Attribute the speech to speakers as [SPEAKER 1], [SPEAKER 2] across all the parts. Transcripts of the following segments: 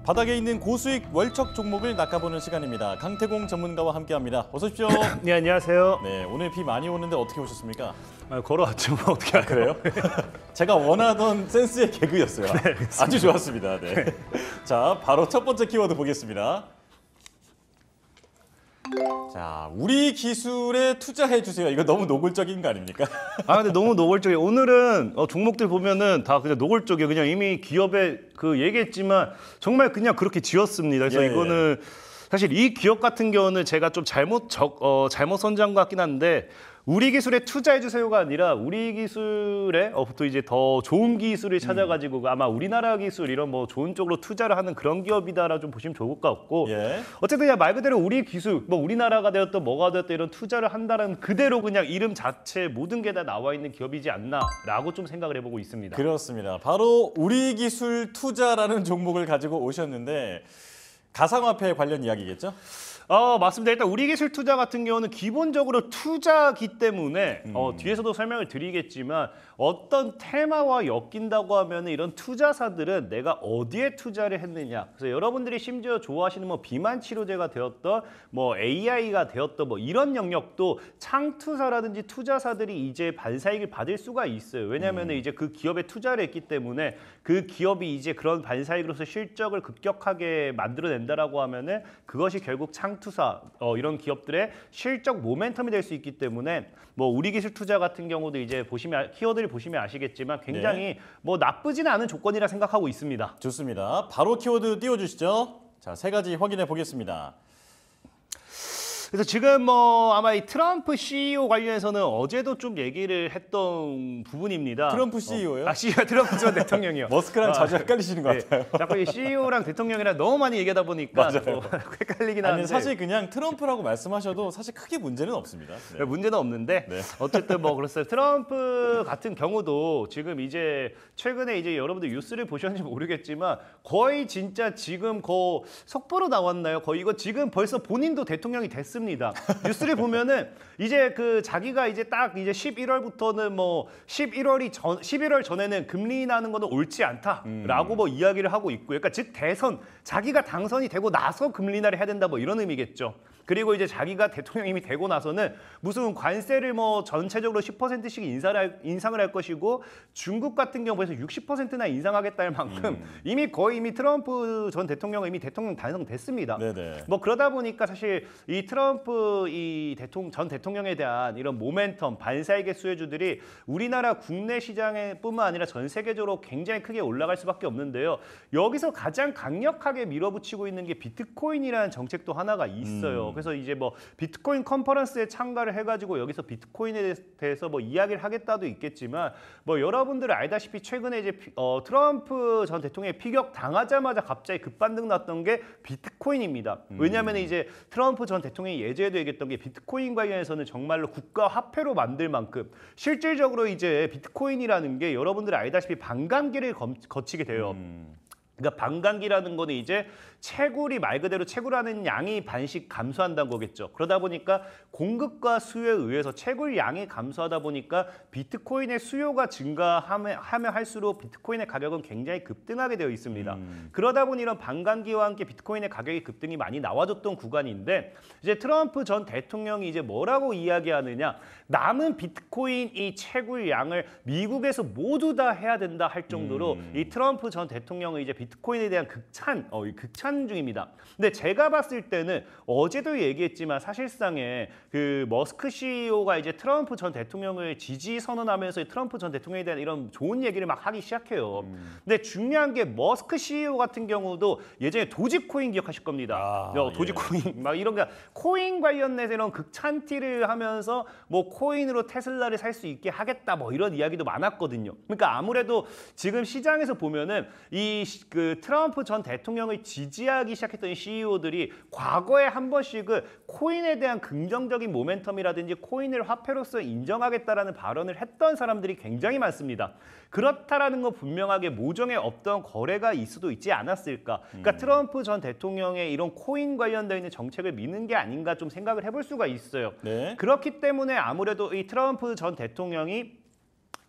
[SPEAKER 1] 바닥에 있는 고수익 월척 종목을 낚아보는 시간입니다. 강태공 전문가와 함께합니다. 어서 오십시오.
[SPEAKER 2] 네, 안녕하세요.
[SPEAKER 1] 네, 오늘 비 많이 오는데 어떻게 오셨습니까?
[SPEAKER 2] 걸어왔죠. 뭐 어떻게
[SPEAKER 1] 그래요? 제가 원하던 센스의 개그였어요.
[SPEAKER 2] 네,
[SPEAKER 1] 아주 좋았습니다. 네. 자, 바로 첫 번째 키워드 보겠습니다. 자, 우리 기술에 투자해 주세요. 이거 너무 노골적인 거 아닙니까?
[SPEAKER 2] 근데 너무 노골적이에요. 오늘은 종목들 보면은 다 그냥 노골적이에요. 그냥 이미 기업에 얘기했지만 정말 그냥 그렇게 지었습니다. 그래서 이거는 사실 이 기업 같은 경우는 제가 좀 잘못 선정한 것 같긴 한데 우리 기술에 투자해 주세요가 아니라 우리 기술에 또 이제 더 좋은 기술을 찾아가지고 아마 우리나라 기술 이런 뭐 좋은 쪽으로 투자를 하는 그런 기업이다라 좀 보시면 좋을 것 같고 어쨌든 그냥 말 그대로 우리 기술 뭐 우리나라가 되었던 뭐가 되었던 이런 투자를 한다는 그대로 그냥 이름 자체 모든 게 다 나와 있는 기업이지 않나라고 좀 생각을 해보고 있습니다.
[SPEAKER 1] 그렇습니다. 바로 우리 기술 투자라는 종목을 가지고 오셨는데 가상화폐 관련 이야기겠죠?
[SPEAKER 2] 맞습니다. 일단 우리 기술 투자 같은 경우는 기본적으로 투자기 때문에 뒤에서도 설명을 드리겠지만 어떤 테마와 엮인다고 하면 이런 투자사들은 내가 어디에 투자를 했느냐. 그래서 여러분들이 심지어 좋아하시는 뭐 비만 치료제가 되었던 뭐 AI가 되었던 뭐 이런 영역도 창투사라든지 투자사들이 이제 반사이익을 받을 수가 있어요. 왜냐하면 이제 그 기업에 투자를 했기 때문에 그 기업이 이제 그런 반사이익으로서 실적을 급격하게 만들어낸다라고 하면은 그것이 결국 창투사 이런 기업들의 실적 모멘텀이 될 수 있기 때문에 뭐 우리 기술 투자 같은 경우도 이제 보시면 키워드를 보시면 아시겠지만 굉장히 뭐 나쁘지는 않은 조건이라 생각하고 있습니다.
[SPEAKER 1] 좋습니다. 바로 키워드 띄워주시죠. 자, 세 가지 확인해 보겠습니다.
[SPEAKER 2] 그래서 지금 뭐 아마 이 트럼프 CEO 관련해서는 어제도 좀 얘기를 했던 부분입니다.
[SPEAKER 1] 트럼프 CEO요?
[SPEAKER 2] 트럼프 전 대통령이요.
[SPEAKER 1] 머스크랑 자주 헷갈리시는 것 같아요.
[SPEAKER 2] 자꾸 이 CEO랑 대통령이랑 너무 많이 얘기하다 보니까 헷갈리긴 하는데.
[SPEAKER 1] 사실 그냥 트럼프라고 말씀하셔도 사실 크게 문제는 없습니다. 네.
[SPEAKER 2] 문제는 없는데 어쨌든 뭐 그렇어요. 트럼프 같은 경우도 지금 이제 최근에 이제 여러분들 뉴스를 보셨는지 모르겠지만 거의 진짜 지금 속보로 나왔나요? 거의 이거 지금 벌써 본인도 대통령이 됐습니다. 뉴스를 보면은 이제 자기가 이제 딱 이제 11월부터는 뭐 11월 전에는 금리 인하하는 거는 옳지 않다라고 뭐 이야기를 하고 있고요. 그러니까 즉 자기가 당선이 되고 나서 금리 인하를 해야 된다 뭐 이런 의미겠죠. 그리고 이제 자기가 대통령 이미 되고 나서는 무슨 관세를 뭐 전체적으로 10%씩 인상을 할 것이고 중국 같은 경우에서 60%나 인상하겠다 할 만큼 이미 트럼프 전 대통령은 이미 대통령 당선됐습니다. 뭐 그러다 보니까 사실 이 트럼프 전 대통령에 대한 이런 모멘텀 반사이익의 수혜주들이 우리나라 국내 시장에 뿐만 아니라 전 세계적으로 굉장히 크게 올라갈 수밖에 없는데요. 여기서 가장 강력하게 밀어붙이고 있는 게 비트코인이라는 정책도 하나가 있어요. 그래서 이제 뭐 비트코인 컨퍼런스에 참가를 해가지고 여기서 비트코인에 대해서 뭐 이야기를 하겠다도 있겠지만 뭐 여러분들 알다시피 최근에 이제 트럼프 전 대통령이 피격 당하자마자 갑자기 급반등 났던 게 비트코인입니다. 왜냐하면 이제 트럼프 전 대통령이 예전에도 얘기했던 게 비트코인 관련해서는 정말로 국가 화폐로 만들 만큼 실질적으로 이제 비트코인이라는 게 여러분들 알다시피 반감기를 거치게 돼요. 그러니까 반감기라는 거는 이제 말 그대로 채굴하는 양이 반씩 감소한다는 거겠죠. 그러다 보니까 공급과 수요에 의해서 채굴 양이 감소하다 보니까 비트코인의 수요가 증가하면 할수록 비트코인의 가격은 굉장히 급등하게 되어 있습니다. 그러다 보니 이런 반감기와 함께 비트코인의 가격이 급등이 많이 나와줬던 구간인데 이제 트럼프 전 대통령이 이제 뭐라고 이야기하느냐. 남은 비트코인 이 채굴 양을 미국에서 모두 다 해야 된다 할 정도로 이 트럼프 전 대통령은 이제 비트코인에 대한 극찬 중입니다. 근데 제가 봤을 때는 어제도 얘기했지만 사실상에 머스크 CEO가 이제 트럼프 전 대통령을 지지 선언하면서 트럼프 전 대통령에 대한 이런 좋은 얘기를 막 하기 시작해요. 근데 중요한 게 머스크 CEO 같은 경우도 예전에 도지코인 기억하실 겁니다. 도지코인 막 이런 게 코인 관련해서 이런 극찬티를 하면서 뭐 코인으로 테슬라를 살 수 있게 하겠다 뭐 이런 이야기도 많았거든요. 그러니까 아무래도 지금 시장에서 보면은 트럼프 전 대통령을 지지하기 시작했던 CEO들이 과거에 한 번씩은 코인에 대한 긍정적인 모멘텀이라든지 코인을 화폐로서 인정하겠다라는 발언을 했던 사람들이 굉장히 많습니다. 그렇다라는 건 분명하게 모종의 없던 거래가 있을 수도 있지 않았을까. 그러니까 트럼프 전 대통령의 이런 코인 관련되어 있는 정책을 미는 게 아닌가 좀 생각을 해볼 수가 있어요. 그렇기 때문에 아무래도 이 트럼프 전 대통령이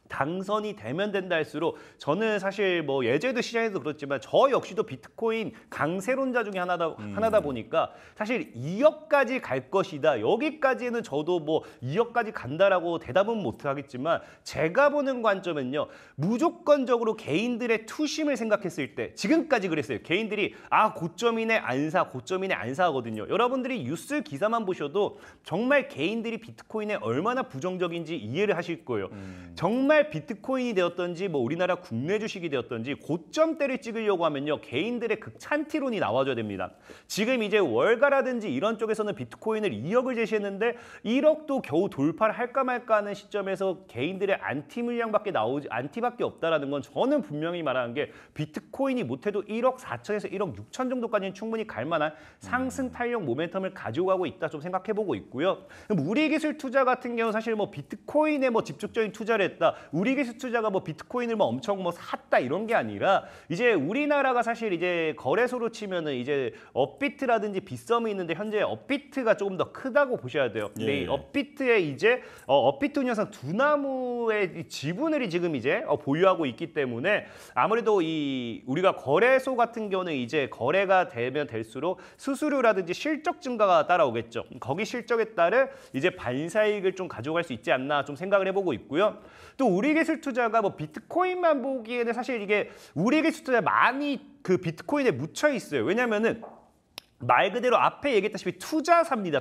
[SPEAKER 2] 당선이 되면 된다 할수록 저는 사실 뭐 예전에도 시장에서 그렇지만 저 역시도 비트코인 강세론자 중에 하나다 보니까 사실 2억까지 갈 것이다. 여기까지는 저도 뭐 2억까지 간다라고 대답은 못 하겠지만 제가 보는 관점은요. 무조건적으로 개인들의 투심을 생각했을 때 지금까지 그랬어요. 개인들이 고점이네 안 사, 고점이네 안 사거든요. 여러분들이 뉴스 기사만 보셔도 정말 개인들이 비트코인에 얼마나 부정적인지 이해를 하실 거예요. 정말 비트코인이 되었던지 뭐 우리나라 국내 주식이 되었던지 고점대를 찍으려고 하면요. 개인들의 극찬티론이 나와줘야 됩니다. 지금 이제 월가라든지 이런 쪽에서는 비트코인을 2억을 제시했는데 1억도 겨우 돌파를 할까 말까 하는 시점에서 개인들의 안티 물량밖에 안티밖에 없다라는 건 저는 분명히 말하는 게 비트코인이 못해도 1억 4천에서 1억 6천 정도까지는 충분히 갈 만한 상승 탄력 모멘텀을 가지고 가고 있다 좀 생각해보고 있고요. 우리기술 투자 같은 경우 사실 뭐 비트코인에 뭐 집중적인 투자를 했다. 우리기술 투자가 뭐 비트코인을 뭐 엄청 뭐 샀다 이런 게 아니라 이제 우리나라가 사실 이제 거래소로 치면은 이제 업비트라든지 빗썸이 있는데 현재 업비트가 조금 더 크다고 보셔야 돼요. 근데 이 업비트에 이제 업비트 운영상 두나무의 지분을 지금 이제 보유하고 있기 때문에 아무래도 이 우리가 거래소 같은 경우는 이제 거래가 되면 될수록 수수료라든지 실적 증가가 따라오겠죠. 거기 실적에 따른 이제 반사이익을 좀 가져갈 수 있지 않나 좀 생각을 해보고 있고요. 또 우리기술 투자가 뭐 비트코인만 보기에는 사실 이게 우리기술 투자 많이 그 비트코인에 묻혀 있어요. 왜냐면은 말 그대로 앞에 얘기했다시피 투자사입니다.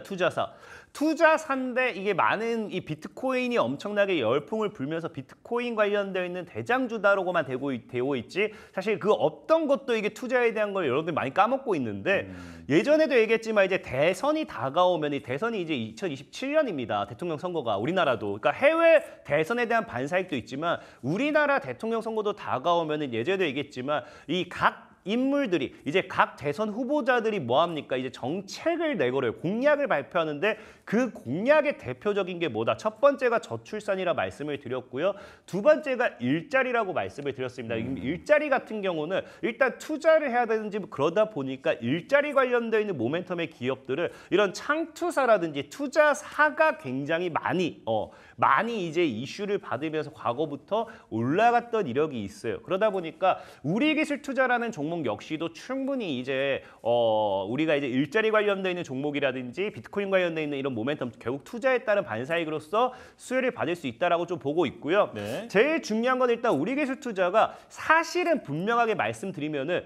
[SPEAKER 2] 투자사인데 이게 많은 이 비트코인이 엄청나게 열풍을 불면서 비트코인 관련되어 있는 대장주다라고만 되고 있지 사실 그 어떤 것도 이게 투자에 대한 걸 여러분들 많이 까먹고 있는데 예전에도 얘기했지만 이제 대선이 다가오면 이 대선이 이제 2027년입니다. 대통령 선거가 우리나라도 그러니까 해외 대선에 대한 반사익도 있지만 우리나라 대통령 선거도 다가오면은 예전에도 얘기했지만 이 각 인물들이 이제 각 대선 후보자들이 뭐합니까? 이제 정책을 내걸어요. 공약을 발표하는데 그 공약의 대표적인 게 뭐다? 첫 번째가 저출산이라 말씀을 드렸고요. 두 번째가 일자리라고 말씀을 드렸습니다. 일자리 같은 경우는 일단 투자를 해야 되는지 그러다 보니까 일자리 관련되어 있는 모멘텀의 기업들을 이런 창투사라든지 투자사가 굉장히 많이 이제 이슈를 받으면서 과거부터 올라갔던 이력이 있어요. 그러다 보니까 우리기술 투자라는 종목 역시도 충분히 이제 우리가 이제 일자리 관련되어 있는 종목이라든지 비트코인 관련되어 있는 이런 모멘텀 결국 투자에 따른 반사익으로서 수혜를 받을 수 있다라고 좀 보고 있고요.
[SPEAKER 1] 네.
[SPEAKER 2] 제일 중요한 건 일단 우리기술 투자가 사실은 분명하게 말씀드리면은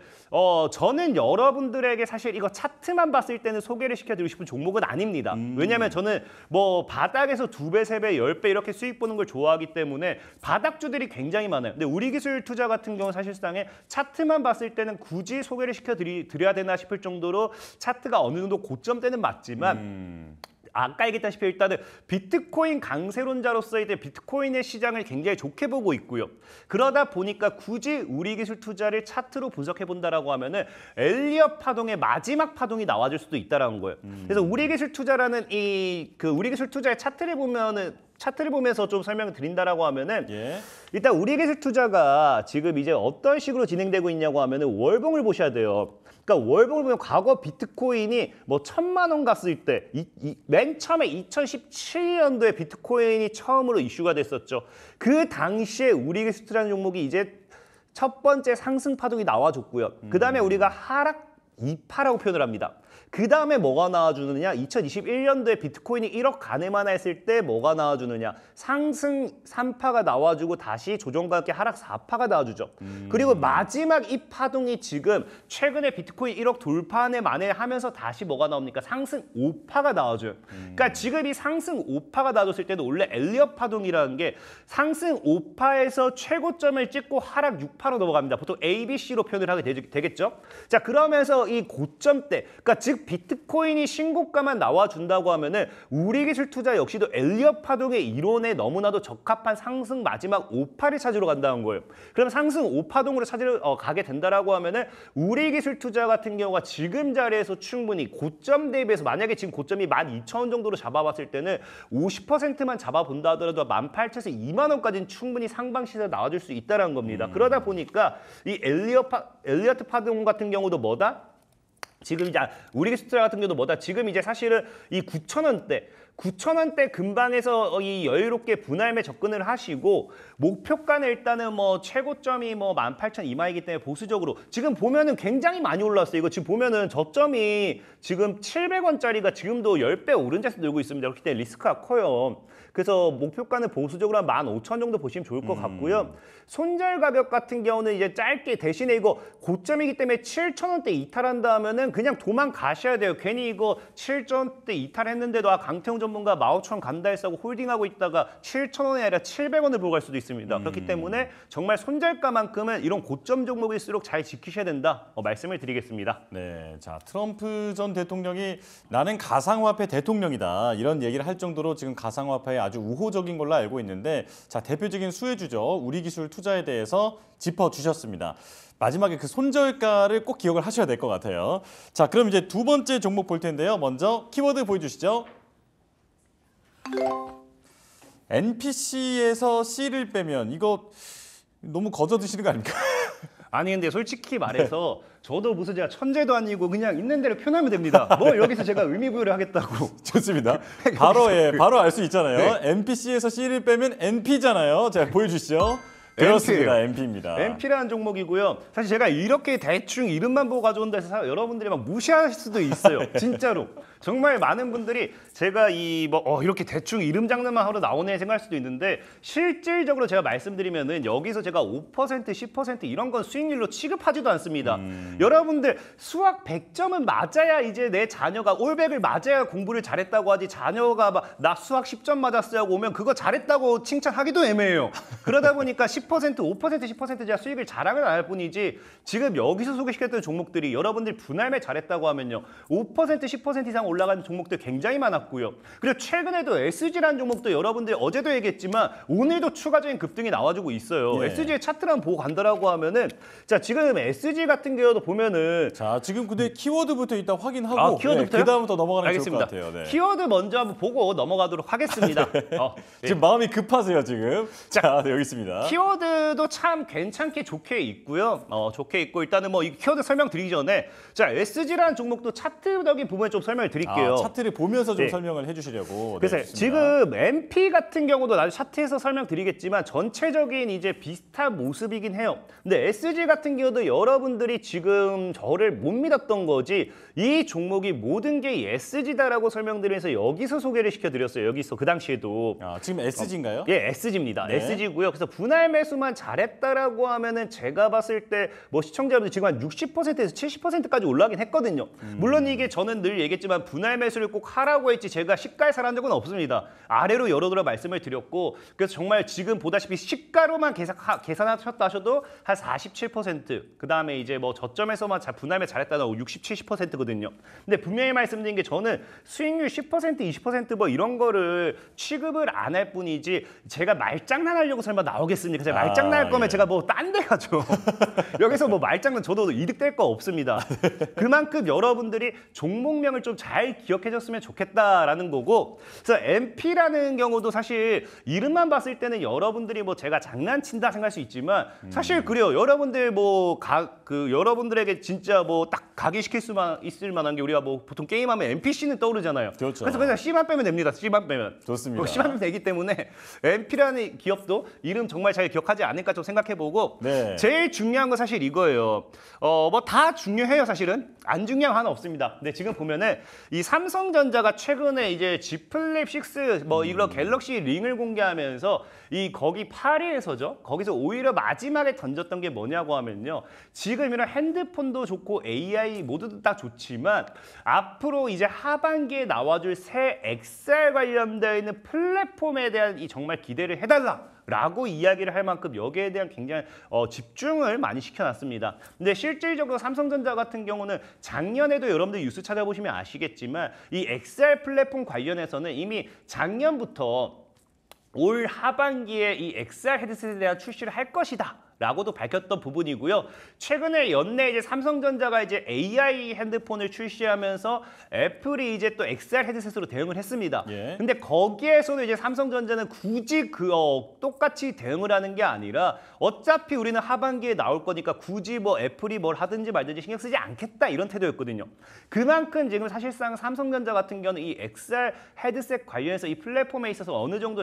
[SPEAKER 2] 저는 여러분들에게 사실 이거 차트만 봤을 때는 소개를 시켜드리고 싶은 종목은 아닙니다. 왜냐하면 저는 뭐 바닥에서 2배, 3배, 10배 이렇게 수익 보는 걸 좋아하기 때문에 바닥주들이 굉장히 많아요. 근데 우리기술 투자 같은 경우 사실상에 차트만 봤을 때는 굳이 소개를 시켜드려야 되나 싶을 정도로 차트가 어느 정도 고점대는 맞지만 아까 얘기했다시피 일단은 비트코인 강세론자로서 이제 비트코인의 시장을 굉장히 좋게 보고 있고요. 그러다 보니까 굳이 우리기술 투자를 차트로 분석해 본다라고 하면은 엘리엇 파동의 마지막 파동이 나와줄 수도 있다라는 거예요. 그래서 우리기술 투자라는 그 우리기술 투자의 차트를 보면서 좀 설명을 드린다라고 하면은 일단 우리기술 투자가 지금 이제 어떤 식으로 진행되고 있냐고 하면은 월봉을 보셔야 돼요. 그러니까 월봉을 보면 과거 비트코인이 뭐 1,000만 원 갔을 때 맨 처음에 2017년도에 비트코인이 처음으로 이슈가 됐었죠. 그 당시에 우리기술 투자라는 종목이 이제 첫 번째 상승 파동이 나와줬고요. 그 다음에 우리가 하락 2파라고 표현을 합니다. 그 다음에 뭐가 나와주느냐? 2021년도에 비트코인이 1억 가네만 했을 때 뭐가 나와주느냐? 상승 3파가 나와주고 다시 조정과 함께 하락 4파가 나와주죠. 그리고 마지막 이 파동이 지금 최근에 비트코인 1억 돌파에 만에 하면서 다시 뭐가 나옵니까? 상승 5파가 나와줘요. 그러니까 지금 이 상승 5파가 나와줬을 때도 원래 엘리엇 파동이라는 게 상승 5파에서 최고점을 찍고 하락 6파로 넘어갑니다. 보통 ABC로 표현을 하게 되겠죠? 자, 그러면서 이 고점대, 그러니까 즉 비트코인이 신고가만 나와준다고 하면은 우리기술 투자 역시도 엘리엇 파동의 이론에 너무나도 적합한 상승 마지막 5파를 찾으러 간다는 거예요. 그럼 상승 5파동으로 찾으러 가게 된다라고 하면은 우리기술 투자 같은 경우가 지금 자리에서 충분히 고점 대비해서 만약에 지금 고점이 12,000원 정도로 잡아봤을 때는 50%만 잡아본다 하더라도 18,000에서 2만 원까지는 충분히 상방 시세가 나와줄 수 있다는 겁니다. 그러다 보니까 이 엘리엇 파동 같은 경우도 뭐다? 지금 이제 우리기술투자 같은 경우도 뭐다 지금 이제 사실은 이 9,000원대 근방에서 이 여유롭게 분할매 접근을 하시고 목표가는 일단은 뭐 최고점이 뭐 18,000 이마이기 때문에 보수적으로 지금 보면은 굉장히 많이 올랐어요. 이거 지금 보면은 저점이 지금 700원짜리가 지금도 10배 오른 자세 들고 있습니다. 그렇기 때문에 리스크가 커요. 그래서 목표가는 보수적으로 한 15,000 정도 보시면 좋을 것 같고요. 손절 가격 같은 경우는 이제 짧게 대신에 이거 고점이기 때문에 7,000원대 이탈한다 하면은 그냥 도망가셔야 돼요. 괜히 이거 7,000원대 이탈했는데도 강태용 전문가 15,000원 간다 했어 하고 홀딩하고 있다가 7,000원이 아니라 700원을 보고 갈 수도 있습니다. 그렇기 때문에 정말 손절가만큼은 이런 고점 종목일수록 잘 지키셔야 된다 말씀을 드리겠습니다.
[SPEAKER 1] 네, 자 트럼프 전 대통령이 나는 가상화폐 대통령이다 이런 얘기를 할 정도로 지금 가상화폐에 아주 우호적인 걸로 알고 있는데 자 대표적인 수혜주죠. 우리기술 투자에 대해서 짚어주셨습니다. 마지막에 그 손절가를 꼭 기억을 하셔야 될 것 같아요. 자 그럼 이제 두 번째 종목 볼 텐데요. 먼저 키워드 보여주시죠. NPC에서 C를 빼면 이거 너무 거저 드시는 거 아닙니까?
[SPEAKER 2] 아니 근데 솔직히 말해서 저도 무슨 제가 천재도 아니고 그냥 있는 대로 표현하면 됩니다. 뭐 여기서 제가 의미 부여를 하겠다고.
[SPEAKER 1] 좋습니다. 바로 알 수 있잖아요. NPC에서 C를 빼면 NP잖아요. 자 보여주시죠. 그렇습니다. NP입니다.
[SPEAKER 2] NP라는 종목이고요. 사실 제가 이렇게 대충 이름만 보고 가져온다 해서 여러분들이 막 무시할 수도 있어요. 진짜로. 정말 많은 분들이 제가 이렇게 대충 이름 장르만 하러 나오네 생각할 수도 있는데 실질적으로 제가 말씀드리면은 여기서 제가 5%, 10% 이런 건 수익률로 취급하지도 않습니다. 여러분들 수학 100점은 맞아야 이제 내 자녀가 올백을 맞아야 공부를 잘했다고 하지 자녀가 막 나 수학 10점 맞았어요 하고 오면 그거 잘했다고 칭찬하기도 애매해요. 그러다 보니까 10%, 5%, 10% 제가 수익을 자랑을 안 할 뿐이지 지금 여기서 소개시켰던 종목들이 여러분들 분할매 잘했다고 하면요. 5%, 10% 이상 올라가는 종목들 굉장히 많았고요. 그리고 최근에도 SG라는 종목도 여러분들 어제도 얘기했지만 오늘도 추가적인 급등이 나와주고 있어요.
[SPEAKER 1] 예.
[SPEAKER 2] SG의 차트를 보고 간다라고 하면은 자 지금 SG 같은 경우도 보면은
[SPEAKER 1] 자 지금 근데 키워드부터 일단 확인하고
[SPEAKER 2] 키워드부터요?
[SPEAKER 1] 그 다음부터 넘어가는 게
[SPEAKER 2] 알겠습니다.
[SPEAKER 1] 좋을 것 같아요. 네.
[SPEAKER 2] 키워드 먼저 한번 보고 넘어가도록 하겠습니다.
[SPEAKER 1] 지금 마음이 급하세요 지금. 자 네, 여기 있습니다.
[SPEAKER 2] 키워드도 참 괜찮게 좋게 있고요. 좋게 있고 일단은 뭐 이 키워드 설명드리기 전에 자 SG라는 종목도 차트적인 부분에 좀 설명을 드릴게요.
[SPEAKER 1] 차트를 보면서 좀
[SPEAKER 2] 네.
[SPEAKER 1] 설명을 해주시려고.
[SPEAKER 2] 그래서
[SPEAKER 1] 네,
[SPEAKER 2] 지금 MP 같은 경우도 나중에 차트에서 설명드리겠지만 전체적인 이제 비슷한 모습이긴 해요. 근데 SG 같은 경우도 여러분들이 지금 저를 못 믿었던 거지 이 종목이 모든 게 SG다라고 설명드리면서 여기서 소개를 시켜드렸어요. 여기서 그 당시에도.
[SPEAKER 1] 지금 SG인가요?
[SPEAKER 2] 예, SG입니다.
[SPEAKER 1] 네.
[SPEAKER 2] SG고요. 그래서 분할 매수만 잘했다라고 하면은 제가 봤을 때 뭐 시청자분들 지금 한 60%에서 70%까지 올라가긴 했거든요. 물론 이게 저는 늘 얘기했지만 분할 매수를 꼭 하라고 했지 제가 시가에서 한 적은 없습니다. 아래로 여러 말씀을 드렸고 그래서 정말 지금 보다시피 시가로만 계산하셨다 하셔도 한 47%, 그다음에 이제 뭐 저점에서만 분할 매수 잘했다는 60, 70%거든요. 근데 분명히 말씀드린 게 저는 수익률 10%, 20%뭐 이런 거를 취급을 안 할 뿐이지 제가 말장난하려고 설마 나오겠습니까? 제가 말장난할 거면 제가 뭐 딴 데 가죠. 여기서 뭐 말장난 저도 이득될 거 없습니다. 그만큼 여러분들이 종목명을 좀 잘 기억해줬으면 좋겠다라는 거고 그래서 MP라는 경우도 사실 이름만 봤을 때는 여러분들이 뭐 제가 장난친다 생각할 수 있지만 사실 그래요. 여러분들 여러분들에게 진짜 뭐 딱 각인시킬 수만 있을 만한 게 우리가 뭐 보통 게임하면 NPC는 떠오르잖아요.
[SPEAKER 1] 그렇죠.
[SPEAKER 2] 그래서 그냥 C만 빼면 됩니다. C만 빼면.
[SPEAKER 1] 좋습니다.
[SPEAKER 2] C만 빼면 되기 때문에 MP라는 기업도 이름 정말 잘 기억하지 않을까 좀 생각해보고
[SPEAKER 1] 네.
[SPEAKER 2] 제일 중요한 건 사실 이거예요. 뭐 다 중요해요 사실은. 안 중요한 거 하나 없습니다. 근데 지금 보면은 이 삼성전자가 최근에 이제 Z 플립 6 뭐 이런 갤럭시 링을 공개하면서 거기 파리에서죠. 거기서 오히려 마지막에 던졌던 게 뭐냐고 하면요. 지금 이런 핸드폰도 좋고 AI 모두 다 좋지만 앞으로 이제 하반기에 나와줄 새 XR 관련되어 있는 플랫폼에 대한 이 정말 기대를 해달라. 라고 이야기를 할 만큼 여기에 대한 굉장히 집중을 많이 시켜놨습니다. 근데 실질적으로 삼성전자 같은 경우는 작년에도 여러분들 뉴스 찾아보시면 아시겠지만 이 XR 플랫폼 관련해서는 이미 작년부터 올 하반기에 이 XR 헤드셋에 대한 출시를 할 것이다 라고도 밝혔던 부분이고요. 최근에 연내 이제 삼성전자가 이제 AI 핸드폰을 출시하면서 애플이 이제 또 XR 헤드셋으로 대응을 했습니다.
[SPEAKER 1] 예.
[SPEAKER 2] 근데 거기에서도 이제 삼성전자는 굳이 똑같이 대응을 하는 게 아니라 어차피 우리는 하반기에 나올 거니까 굳이 뭐 애플이 뭘 하든지 말든지 신경 쓰지 않겠다 이런 태도였거든요. 그만큼 지금 사실상 삼성전자 같은 경우는 이 XR 헤드셋 관련해서 이 플랫폼에 있어서 어느 정도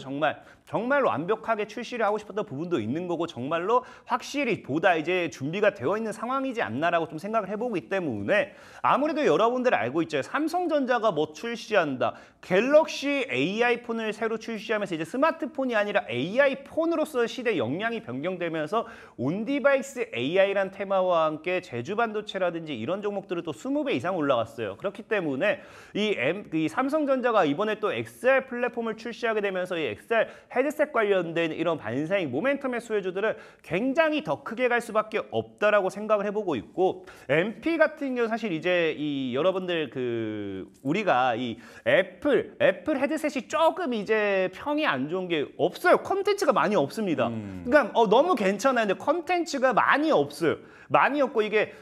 [SPEAKER 2] 정말로 완벽하게 출시를 하고 싶었던 부분도 있는 거고 정말로 확실히 보다 이제 준비가 되어 있는 상황이지 않나라고 좀 생각을 해보기 때문에 아무래도 여러분들 알고 있죠. 삼성전자가 뭐 출시한다. 갤럭시 AI 폰을 새로 출시하면서 이제 스마트폰이 아니라 AI 폰으로서 시대 역량이 변경되면서 온디바이스 AI란 테마와 함께 제주 반도체라든지 이런 종목들은 또 20배 이상 올라갔어요. 그렇기 때문에 이 삼성전자가 이번에 또 XR 플랫폼을 출시하게 되면서 이 XR 헤드셋 관련된 이런 반사익 모멘텀의 수혜주들은 굉장히 더 크게 갈 수밖에 없다라고 생각을 해보고 있고 MP 같은 경우 사실 이제 이 여러분들 우리가 이 애플 헤드셋이 조금 이제 평이 안 좋은 게 없어요. 컨텐츠가 많이 없습니다. 그러니까 너무 괜찮아요. 근데 컨텐츠가 많이 없어요. 많이 없고 이게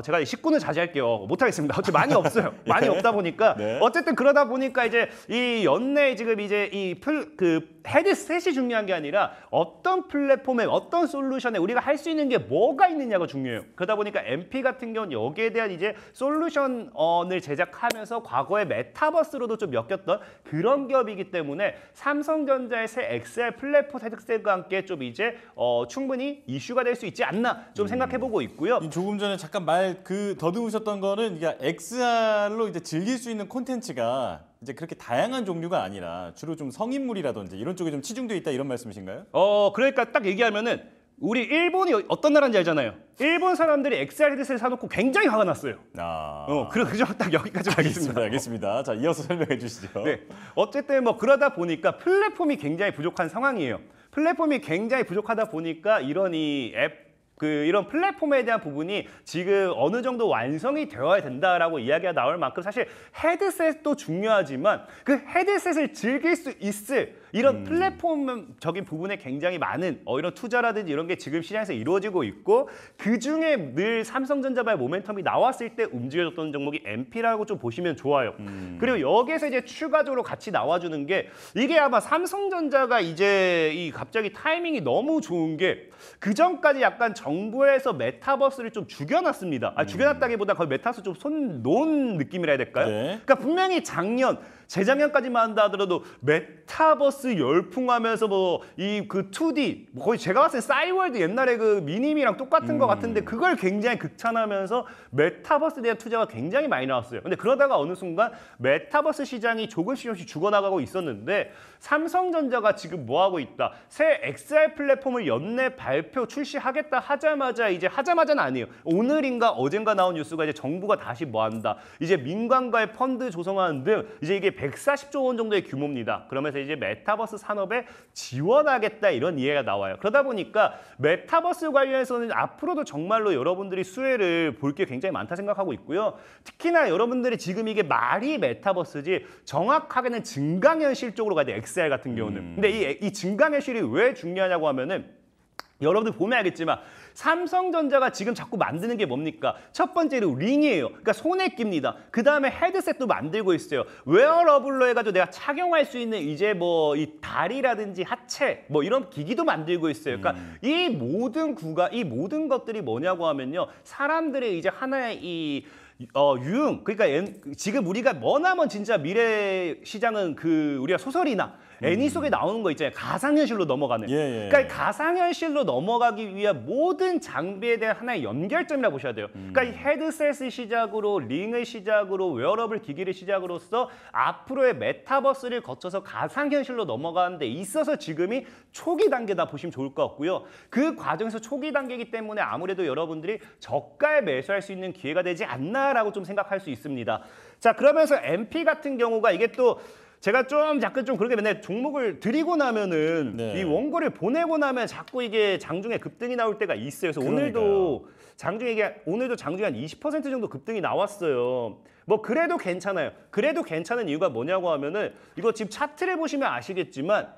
[SPEAKER 2] 제가 19는 자제할게요. 못하겠습니다. 어차피 많이 없어요. 많이 없다 보니까
[SPEAKER 1] 네.
[SPEAKER 2] 어쨌든 그러다 보니까 이제 이 연내 지금 이제 헤드셋이 중요한 게 아니라 어떤 플랫폼에 어떤 솔루션에 우리가 할 수 있는 게 뭐가 있느냐가 중요해요. 그러다 보니까 MP 같은 경우는 여기에 대한 이제 솔루션을 제작하면서 과거에 메타버스로도 좀 엮였던 그런 기업이기 때문에 삼성전자의 새 XR 플랫폼 헤드셋과 함께 좀 이제 충분히 이슈가 될 수 있지 않나 좀 생각해보고 있고요.
[SPEAKER 1] 조금 전에 잠깐 더듬으셨던 거는 XR로 이제 즐길 수 있는 콘텐츠가 이제 그렇게 다양한 종류가 아니라 주로 좀 성인물이라든지 이런 쪽에 좀 치중되어 있다 이런 말씀이신가요?
[SPEAKER 2] 그러니까 딱 얘기하면은 우리 일본이 어떤 나라인지 알잖아요. 일본 사람들이 XR 헤드셋을 사놓고 굉장히 화가 났어요. 그죠? 딱 여기까지 하겠습니다.
[SPEAKER 1] 알겠습니다. 자, 이어서 설명해 주시죠.
[SPEAKER 2] 네, 어쨌든 뭐 그러다 보니까 플랫폼이 굉장히 부족한 상황이에요. 플랫폼이 굉장히 부족하다 보니까 이런 이런 플랫폼에 대한 부분이 지금 어느 정도 완성이 되어야 된다라고 이야기가 나올 만큼 사실 헤드셋도 중요하지만 그 헤드셋을 즐길 수 있을 이런 플랫폼적인 부분에 굉장히 많은 이런 투자라든지 이런 게 지금 시장에서 이루어지고 있고 그중에 늘 삼성전자발 모멘텀이 나왔을 때 움직여졌던 종목이 MP라고 좀 보시면 좋아요. 그리고 여기에서 이제 추가적으로 같이 나와주는 게 이게 아마 삼성전자가 이제 갑자기 타이밍이 너무 좋은 게 그전까지 약간 정부에서 메타버스를 좀 죽여놨습니다. 죽여놨다기보다 거의 메타버스 좀 손 놓은 느낌이라 해야 될까요?
[SPEAKER 1] 네.
[SPEAKER 2] 그러니까 분명히 재작년까지만 한다 하더라도 메타버스 열풍하면서 이 2D 거의 제가 봤을 때 싸이월드 옛날에 그 미니미랑 똑같은 것 같은데 그걸 굉장히 극찬하면서 메타버스에 대한 투자가 굉장히 많이 나왔어요. 근데 그러다가 어느 순간 메타버스 시장이 조금씩 죽어나가고 있었는데 삼성전자가 지금 뭐 하고 있다? 새 XR 플랫폼을 연내 발표 출시하겠다 하자마자는 아니에요. 오늘인가 어젠가 나온 뉴스가 이제 정부가 다시 뭐 한다. 이제 민간과의 펀드 조성하는 등 이제 이게 140조 원 정도의 규모입니다. 그러면서 이제 메타버스 산업에 지원하겠다 이런 이해가 나와요. 그러다 보니까 메타버스 관련해서는 앞으로도 정말로 여러분들이 수혜를 볼 게 굉장히 많다 생각하고 있고요. 특히나 여러분들이 지금 이게 말이 메타버스지 정확하게는 증강현실 쪽으로 가야 돼요. XR 같은 경우는. 근데 이 증강현실이 왜 중요하냐고 하면은 여러분들 보면 알겠지만 삼성전자가 지금 자꾸 만드는 게 뭡니까? 첫 번째로 링이에요. 그러니까 손에 낍니다. 그 다음에 헤드셋도 만들고 있어요. 웨어러블로 해가지고 내가 착용할 수 있는 이제 뭐 이 다리라든지 하체 뭐 이런 기기도 만들고 있어요. 그러니까 이 모든 것들이 뭐냐고 하면요. 사람들의 이제 하나의 유흥 그러니까 지금 우리가 머나먼 진짜 미래 시장은 우리가 소설이나 애니 속에 나오는 거 있잖아요. 가상현실로 넘어가는. 그러니까 가상현실로 넘어가기 위한 모든 장비에 대한 하나의 연결점이라고 보셔야 돼요. 그러니까 이 헤드셋을 시작으로 링을 시작으로 웨어러블 기기를 시작으로서 앞으로의 메타버스를 거쳐서 가상현실로 넘어가는 데 있어서 지금이 초기 단계다 보시면 좋을 것 같고요. 그 과정에서 초기 단계이기 때문에 아무래도 여러분들이 저가에 매수할 수 있는 기회가 되지 않나라고 좀 생각할 수 있습니다. 자, 그러면서 MP 같은 경우가 이게 또 제가 잠깐 그렇게 맨날 종목을 드리고 나면은 이 원고를 보내고 나면 자꾸 이게 장중에 급등이 나올 때가 있어요. 그래서 오늘도 장중에 한 20% 정도 급등이 나왔어요. 뭐 그래도 괜찮아요. 그래도 괜찮은 이유가 뭐냐고 하면은 이거 지금 차트를 보시면 아시겠지만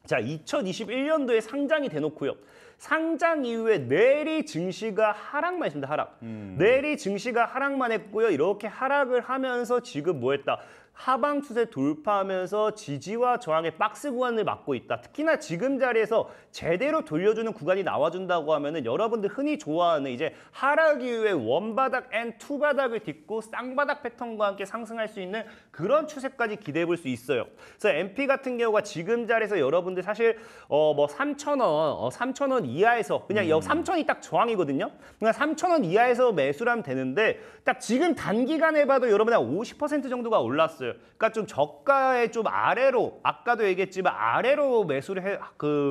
[SPEAKER 2] 자, 2021년도에 상장이 돼놓고요. 상장 이후에 내리 증시가 하락만 했습니다. 하락. 내리 증시가 하락만 했고요. 이렇게 하락을 하면서 지금 뭐 했다? 하방 추세 돌파하면서 지지와 저항의 박스 구간을 막고 있다. 특히나 지금 자리에서 제대로 돌려주는 구간이 나와준다고 하면은 여러분들 흔히 좋아하는 이제 하락 이후에 원바닥 앤 투바닥을 딛고 쌍바닥 패턴과 함께 상승할 수 있는 그런 추세까지 기대해 볼 수 있어요. 그래서 MP 같은 경우가 지금 자리에서 여러분들 사실 뭐 3,000원, 3,000원 이하에서 그냥 3,000이 딱 저항이거든요. 그냥 3,000원 이하에서 매수를 하면 되는데 딱 지금 단기간에 봐도 여러분 한 50% 정도가 올랐어요. 그러니까 좀 저가의 좀 아래로 아까도 얘기했지만 아래로 매수를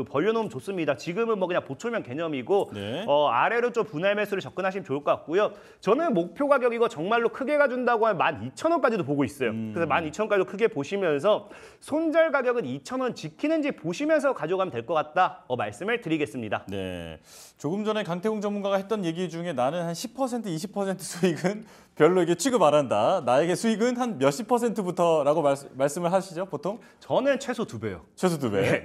[SPEAKER 2] 벌려놓으면 좋습니다. 지금은 뭐 그냥 보초면 개념이고
[SPEAKER 1] 네.
[SPEAKER 2] 아래로 좀 분할 매수를 접근하시면 좋을 것 같고요. 저는 목표 가격 이거 정말로 크게 가준다고 하면 12,000원까지도 보고 있어요. 그래서 12,000원까지도 크게 보시면서 손절 가격은 2,000원 지키는지 보시면서 가져가면 될 것 같다 말씀을 드리겠습니다.
[SPEAKER 1] 네, 조금 전에 강태공 전문가가 했던 얘기 중에 나는 한 10%, 20% 수익은 별로 취급 안 한다. 나에게 수익은 한 몇십 %부터라고 말씀을 하시죠, 보통?
[SPEAKER 2] 저는 최소 2배요.
[SPEAKER 1] 최소 2배.
[SPEAKER 2] 네.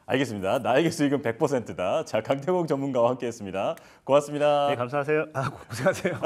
[SPEAKER 1] 알겠습니다. 나에게 수익은 100%다. 자, 강태공 전문가와 함께했습니다. 고맙습니다.
[SPEAKER 2] 네, 감사하세요. 고생하세요.